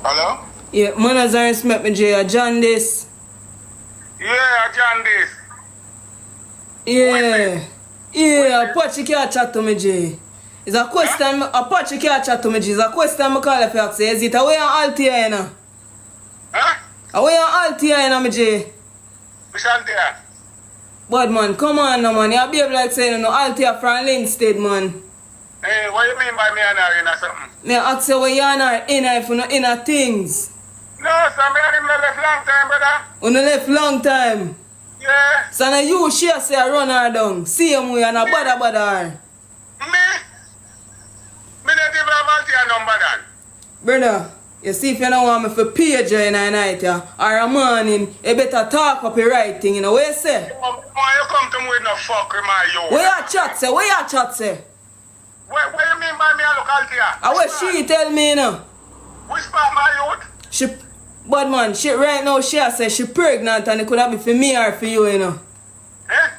Hello? Yeah, manners and respect me, Jay. John this. Yeah, John this. Yeah. Yeah, Apache can't chat to me, Jay. It's a question, Apache can't chat to me, Jay. It's a question I call if you ask. Is it away on Altia, you know? Huh? Away on Altia, you know, me, Jay. Which Altia? But man, come on now, man. You behave like saying, no, Altia from Linstead, man. Hey, what you mean by me and her in or something? Me ask you where you and her in if you no inner things. No, sir, me and him not left long time, brother. You no left long time. Yeah. So now you share say I run her down. Same way and a bother her. Me? Me not even have Altia number then. Brother, you see if you don't want me for page you in a night yeah, or a morning, you better talk up your right thing, you know. What you say? Why you come to me with no fuck with my yo? What you chat say? What you chat say? What you mean by me a look Altia? And what she tell me you know? Which part my youth? She, but man, she right now she say she pregnant and it could have been for me or for you, you know. Eh?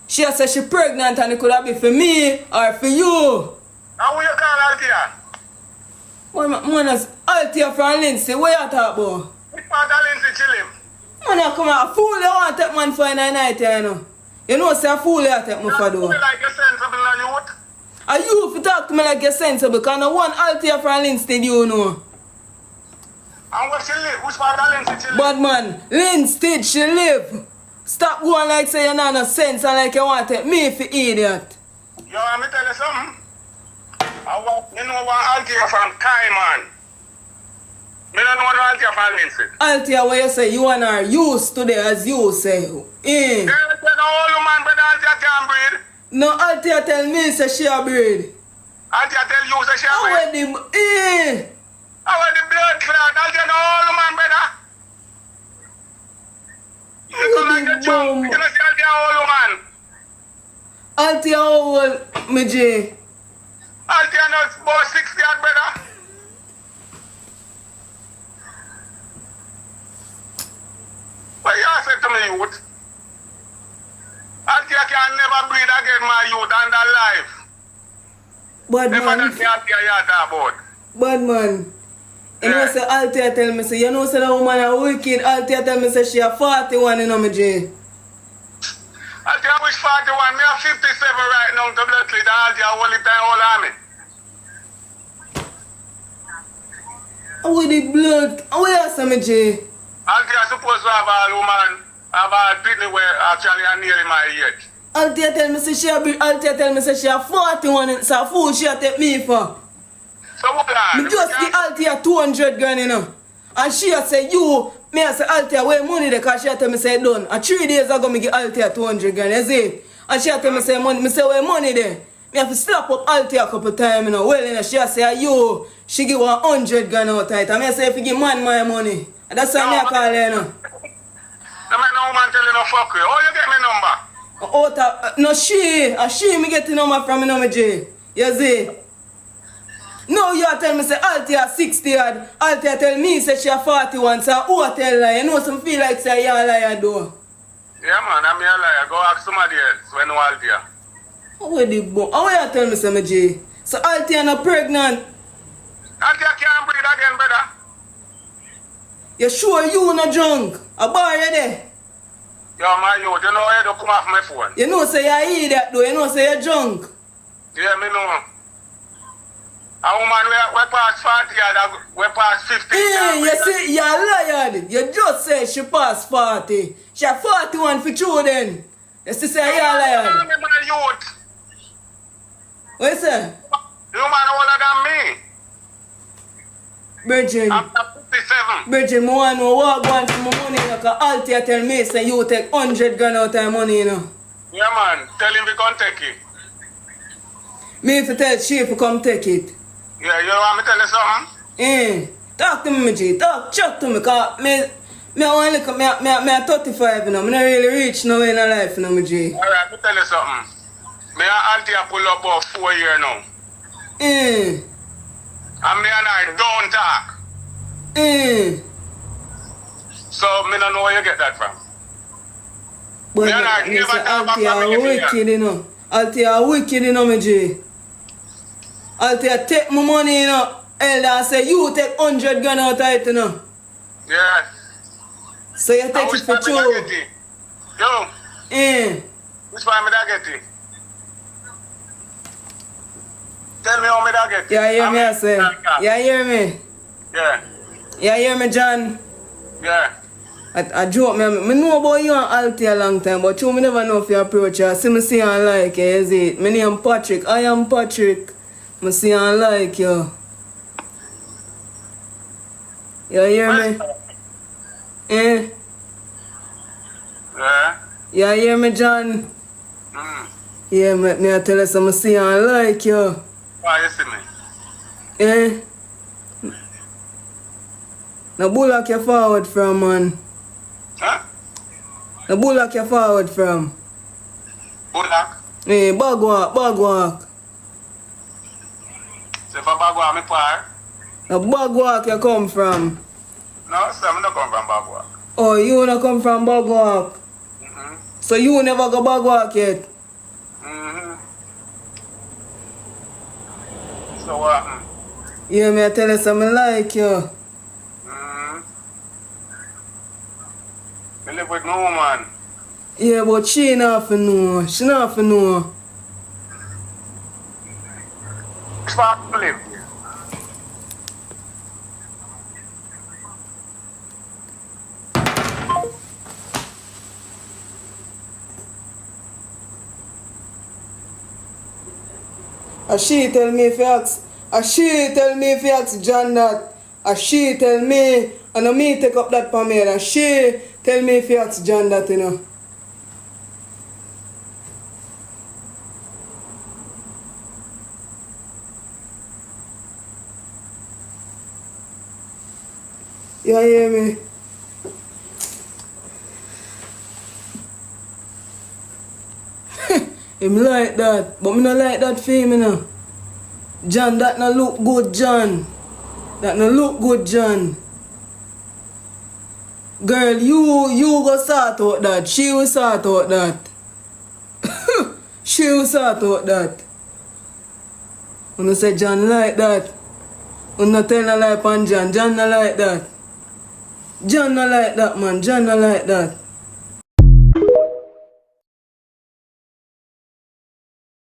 She say she pregnant and it could have been for me or for you. And what you call Altia? Well, man, as Altia from Lindsay, what you talk about? Which part of Lindsay chilling? Man, you come out, a fool you want to take man for in the night, you know. You know, say a fool you take me for though. You like you sensible and youth? And you if you talk to me like you're sensible, because no one Altia from Linstead, you know. And where she live? Which part of Lindsay she live? But man, Linstead she live. Stop going like say you not no sense and like you want to take me for idiot. Yo, let me tell you something. You know what Altia from Cayman? Me don't know what Altia from Lindsay. Altia, what you say, you and her used today as you say. Girl, you know all man, but Altia can't breed. No, Altia tell me say she a breed. Altia tell you say she a How breed. How the blood clot? Altia know all man, brother. You come like a chunk. You know see Altia all man. Altia how old, me J? Altia knows about 60 odd, brother. What you say to me, youth? Altia can never breed again, my youth, and alive. Bad Never man. that Altia you talk about. Bad man. You know say Altia tell me say, you know say that woman a wicked. Altia tell me say she a 41, you know me J. Altia wish 41, me have 57 right now to blood clean, Altia all the time, all army. How with the blood? How you say me J? Altia supposed to have a woman, have a Britney where actually are nearly my age. Altia tell me say she a Altia tell me say she a 41, it's a fool she a take me for. So what plan? Me just give Altia 200 grand, you know. And she a say, you, me a say, Altia, where money there? Because she a tell me say, done. And 3 days ago, me give Altia 200 grand, you see? And she a tell me say, money. Me say, where money there? Me have to slap up Altia a couple times, you know. Well, you know, she a say, you, she give 100 grand out of it. And me a say, if you give man my money. And that's why me a call her, you know. No man, no woman tell you no fuck you. Oh, you get me number? No, she me get the number from me, no, me J. You see? No, you tell me say Altia 60 odd. Altia tell me say she a 41, so who tell her? You know some feel like say you a liar though. Yeah man, I'm a liar. Go ask somebody else when you Altia. How the bo? How you tell me say me J? So Altia not pregnant? Altia can't breed again, brother. You sure you not drunk? A bar you there? Yo man, you know how you come off my phone. You know say you eat that though, you know say you drunk. Yeah, me know. A woman we pass 40 and we pass 50. You see, you're liar. You just say she passed 40. She a 41 for true then. You see say you're liar. What you say? You man older than me. Virgin. I'm 57. Virgin, I want to know what going for my money, because Altia tell me say you take 100 grand out of my money, you know. Yeah man, tell him we can take it. Me if you tell she to come take it. Yeah, you want me to tell you something? Talk to me, G. Chat to me, because me want to look, me 35, you know. I'm not really rich now in life, you know, G. Alright, me tell you something. Me and Altia pull up about 4 years now. And me and I don't talk. So me don't know where you get that from. But me and I never talk about Altia wicked, you know. Altia wicked, you know, me G. Altia take my money, you know. Elder say you take 100 grand out of it, you know. Yeah. So you take it for true. Yo. Eh. Which one me that get it? Tell me how me that get it. Yeah, hear me, I say. Yeah, hear me. Yeah. Yeah, hear me, John. Yeah. I joke, me know about you and Alti a long time, but you me never know if you approach you. See me see and like you, is it? My name Patrick. I am Patrick. Me see and like you. You hear me? Eh? Yeah. You hear me, John? Yeah, me I tell you some see and like you. Why you see me? Eh? Now bullock you forward from, man. Huh? Now bullock you forward from. Bullock? Eh, bagwalk, bagwalk. So if I Bagua, me par? Now bagwalk you come from. No, sir, I don't come from Bagua. Oh, you not come from bagwalk. So you never go bagwalk yet? So what? Yeah, me I tell you something like you. I live with no woman. Yeah, but she not for know. She not for know. Fuck live. She tell me if you ask. She tell me if you ask John that. She tell me, and me take up that for me. And she tell me if you ask John that, you know. You hear me? Him like that, but me not like that for him, you know. John, that no look good, John. That no look good, John. Girl, you go sort out that. She will sort out that. She will sort out that. When you say John like that, when you tell a lie upon John, John not like that. John not like that, man. John not like that.